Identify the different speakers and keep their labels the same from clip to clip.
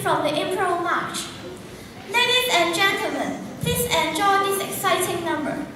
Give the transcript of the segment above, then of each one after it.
Speaker 1: from the Imperial March. Ladies and gentlemen, please enjoy this exciting number.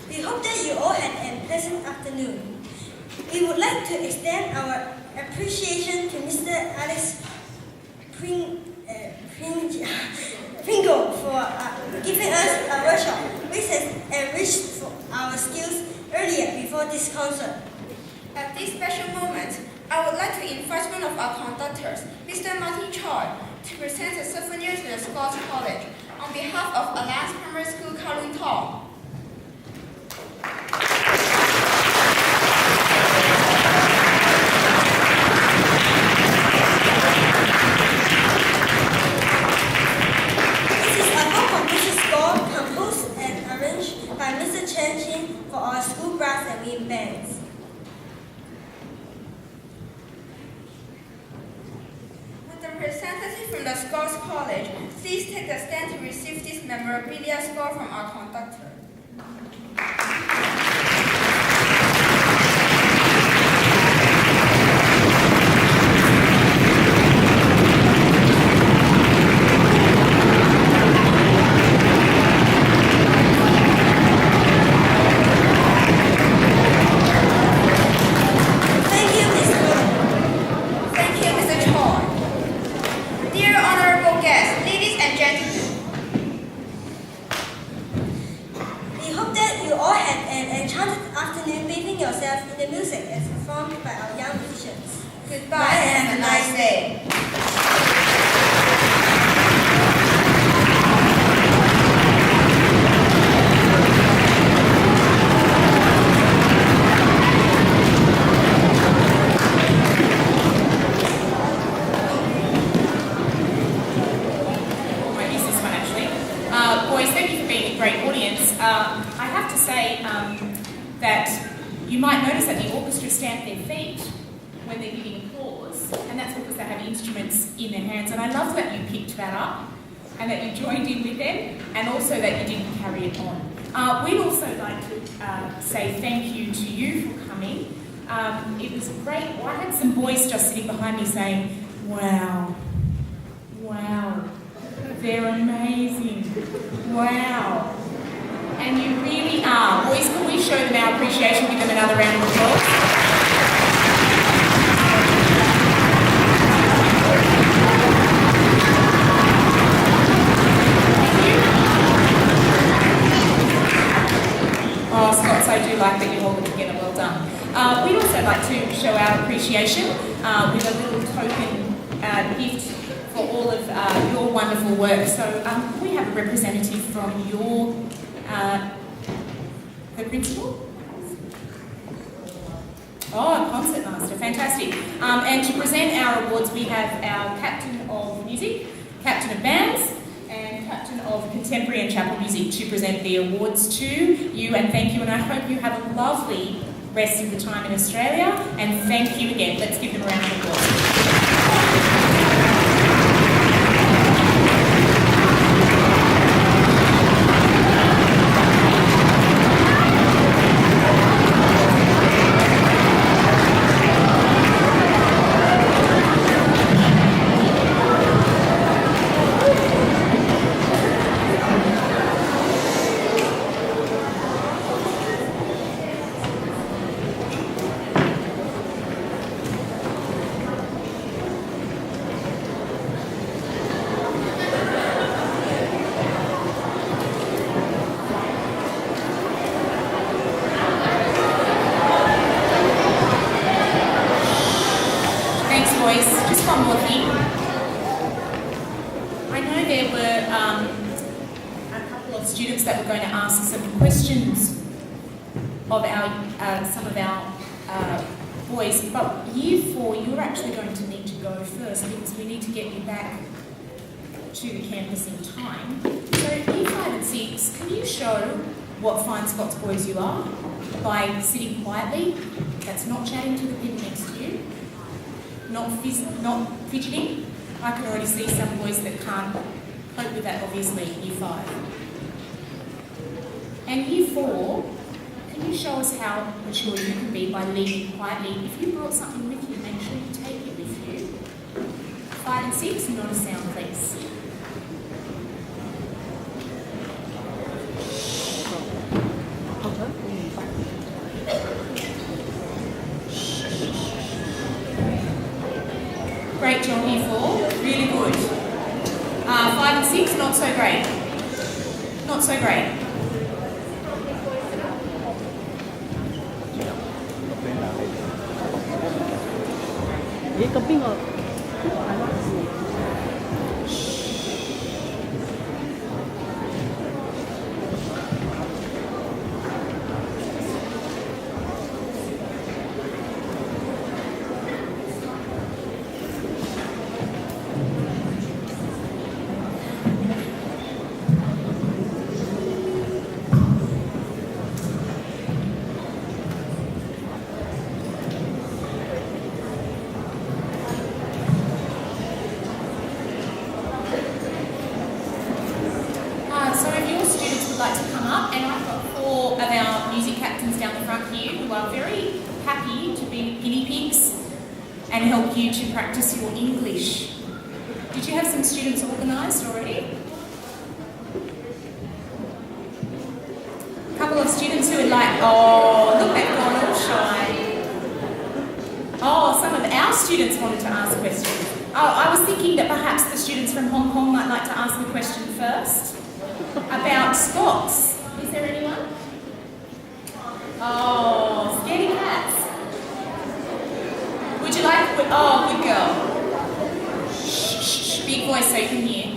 Speaker 2: We hope that you all had a pleasant afternoon. We would like to extend our appreciation to Mr. Alex Pringle for giving us a workshop which has enriched our skills earlier before this concert.
Speaker 3: At this special moment, I would like to invite one of our conductors, Mr. Martin Choi, to present a souvenir to the Sports College on behalf of Alliance Primary School Kowloon Tall.
Speaker 2: chanting for our school brass and wind bands.
Speaker 3: Would the representative from the Scouts College please take a stand to receive this memorabilia score from our conductor? Goodbye and have a nice day.
Speaker 4: Boys, thank you for being a great audience. I have to say that you might notice that the orchestra stamp their feet when they're giving applause, and that's because they have instruments in their hands. And I love that you picked that up and that you joined in with them, and also that you didn't carry it on. We'd also like to say thank you to you for coming. It was great. Well, I had some boys just sitting behind me saying, wow, wow, they're amazing, wow. And you really are. Boys, can we show them our appreciation? Give them another round of applause. Oh, Scots, I do like that you hold it together. Well done. We'd also like to show our appreciation with a little token gift for all of your wonderful work. So we have a representative from your, the principal? Oh, concertmaster, fantastic. And to present our awards, we have our Captain of Music, Captain of Bands, and Captain of Contemporary and Chapel Music to present the awards to you, and thank you, and I hope you have a lovely rest of the time in Australia, and thank you again. Let's give them a round of applause. Just one more thing. I know there were a couple of students that were going to ask some questions of our some of our boys, but Year 4, you're actually going to need to go first because we need to get you back to the campus in time. So Year 5 and 6, can you show what fine Scots boys you are by sitting quietly? That's not chatting to the people next to you. Not fidgeting. I can already see some boys that can't cope with that, obviously, Year 5. And Year 4, can you show us how mature you can be by leaving quietly? If you brought something with you, make sure you take it with you. 5 and 6, not a sound, please. Great job, Year 4. Really good. 5 and 6, not so great. Not so great. guinea pigs and help you to practice your English. Did you have some students organised already? A couple of students who would like, oh, look, they've gone all shy. Oh, some of our students wanted to ask questions. Oh, I was thinking that perhaps the students from Hong Kong might like to ask a question first about Scots. Is there anyone? Oh, scaredy cats. Would you like, oh, good girl. Shh, shh, shh, big voice so you can hear.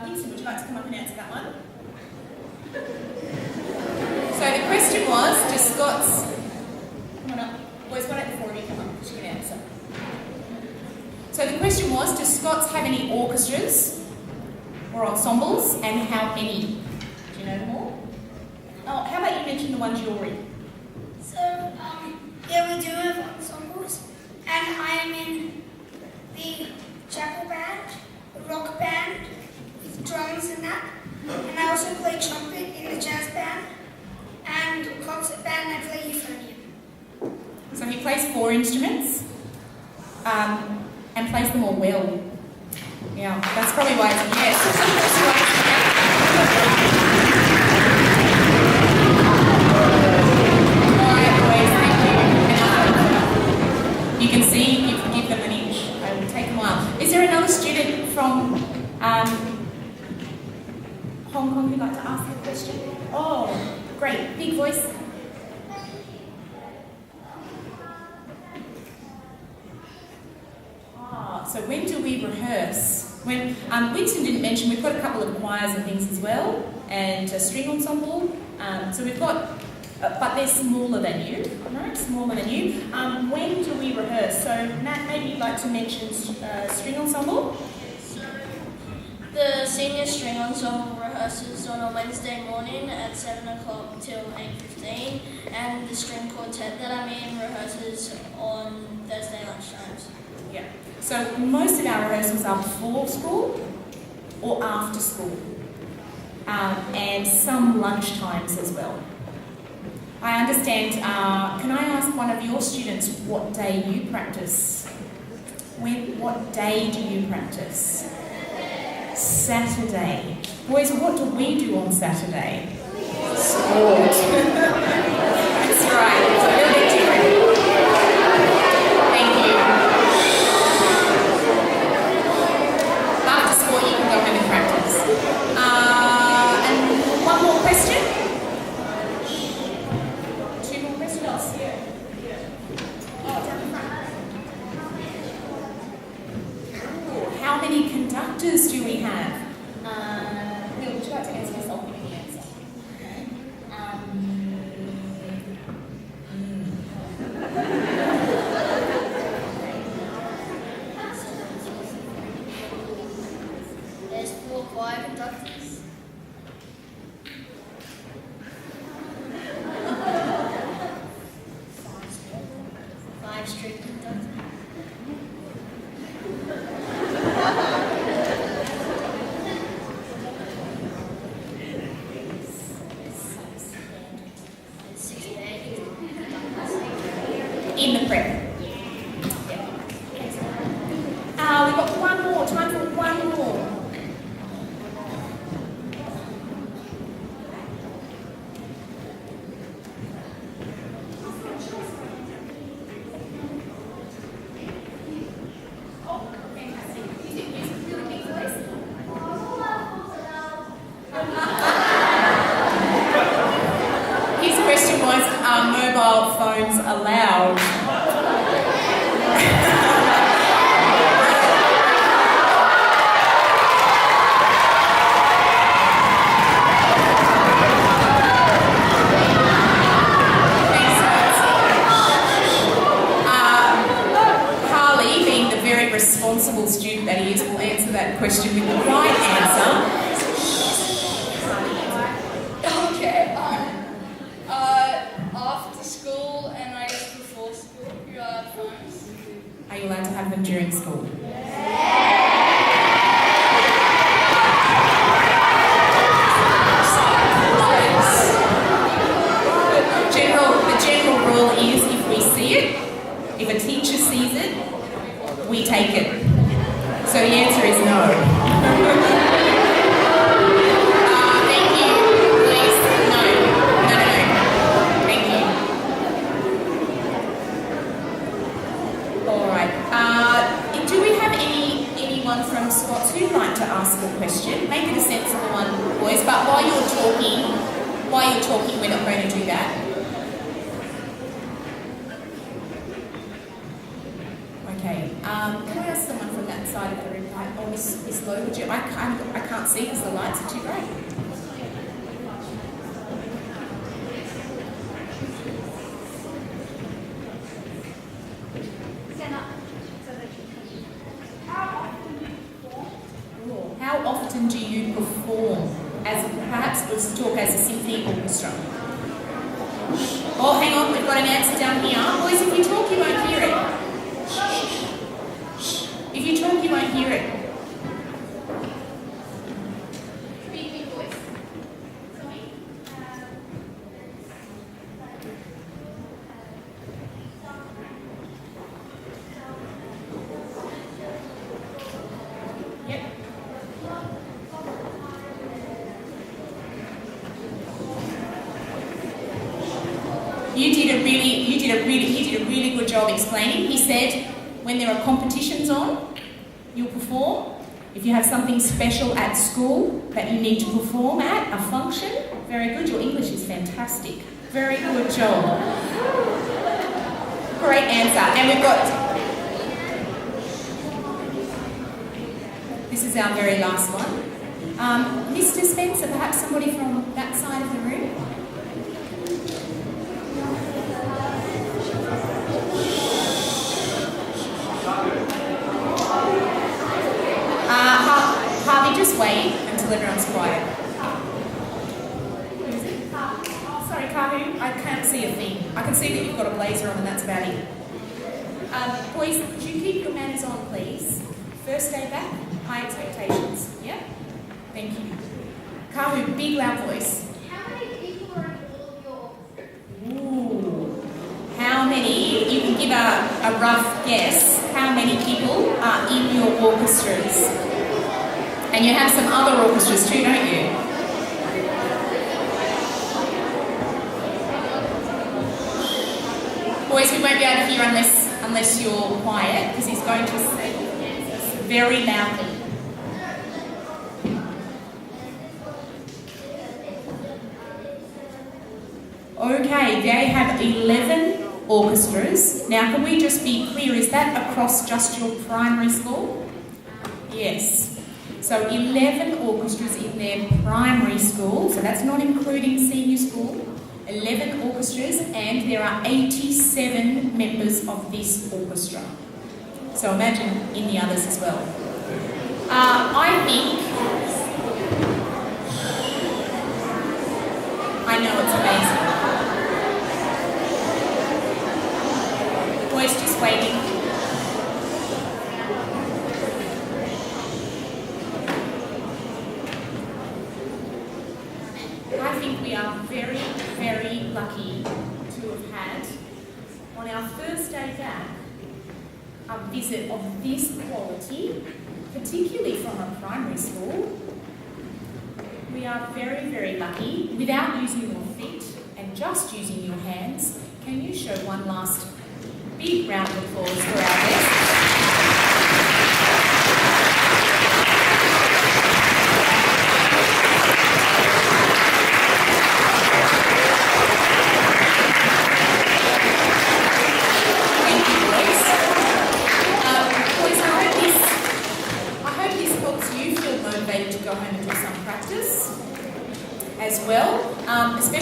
Speaker 4: Winston, would you like to come up and answer that one? So the question was, do Scots... Come on up. Boys, why don't the four of you come up? She can answer. So the question was, do Scots have any orchestras or ensembles, and how many? Do you know them all? Oh, how about you mention the ones you're in?
Speaker 5: So, yeah, we do have ensembles, and I am in the chapel band, the rock band, with drums and that, and I also play trumpet in the jazz band, and concert band, I play euphonium.
Speaker 4: So he plays 4 instruments, and plays them all well. Yeah, that's probably why it's a yes. You can see you can give them an inch. It will take a while. Is there another student from Hong Kong who'd like to ask a question? Oh, great. Big voice. So when do we rehearse? When Winston didn't mention, we've got a couple of choirs and things as well, and a string ensemble. So we've got, but they're smaller than you, right? Smaller than you. When do we rehearse? So Nat, maybe you'd like to mention string ensemble.
Speaker 6: The senior string ensemble rehearses on a Wednesday morning at 7 o'clock till 8:15, and the string quartet that I'm in rehearses on Thursday lunchtimes.
Speaker 4: Yeah. So most of our rehearsals are before school or after school, and some lunch times as well. I understand, can I ask one of your students what day you practice? What day do you practice? Saturday. Boys, what do we do on Saturday? Sport. That's right, it's a little bit different. Thank you. After sport, you can go home and practice. And one more question? 2 more questions? Oh, down the front. How many conductors do we have? Neil, would you like to answer this? I'll give you the answer.
Speaker 6: There's 4 choir conductors. 5 string conductors.
Speaker 4: In the prep. We've got one more, time for one more. Oh, fantastic. Use really big voice. His question was, are mobile phones allowed? Carly, being the very responsible student that he is, will answer that question with the right answer.
Speaker 3: Okay. After school and I guess before school, you have phones.
Speaker 4: Are you allowed to have them during school? boys, but while you're talking, we're not going to do that. Okay. Can I ask someone from that side of the room? Oh, Miss Lowe, would you? I can't see because the lights are too bright. How often do you perform? As perhaps let's talk as a symphony orchestra. Oh, hang on, we've got an answer down here. Boys, if you talk, you won't hear it. If you talk, you won't hear it. You did a really good job explaining. He said when there are competitions on, you'll perform. If you have something special at school that you need to perform at, a function, very good. Your English is fantastic. Very good job. Great answer. And we've got, this is our very last one. Mr. Spencer, perhaps somebody from that side of the room? Harvey, just wait until everyone's quiet. Who is it? Oh, sorry, Kahu. I can't see a thing. I can see that you've got a blazer on and that's about it. Boys, could you keep your manners on, please? First day back, high expectations. Yeah? Thank you. Kahu, big loud voice.
Speaker 5: How many people are in all of your orchestras?
Speaker 4: Ooh. How many? You can give a rough guess. How many people are in your orchestras? And you have some other orchestras too, don't you? Boys, we won't be able to hear unless you're quiet, because he's going to say answers very loudly. Okay, they have 11 orchestras. Now, can we just be clear, is that across just your primary school? Yes. So 11 orchestras in their primary school, so that's not including senior school. 11 orchestras, and there are 87 members of this orchestra. So imagine in the others as well. I know it's amazing. Boys, just waiting. I think we are very, very lucky to have had, on our first day back, a visit of this quality, particularly from a primary school. We are very, very lucky. Without using your feet and just using your hands, can you show one last big round of applause for our guests? As well, especially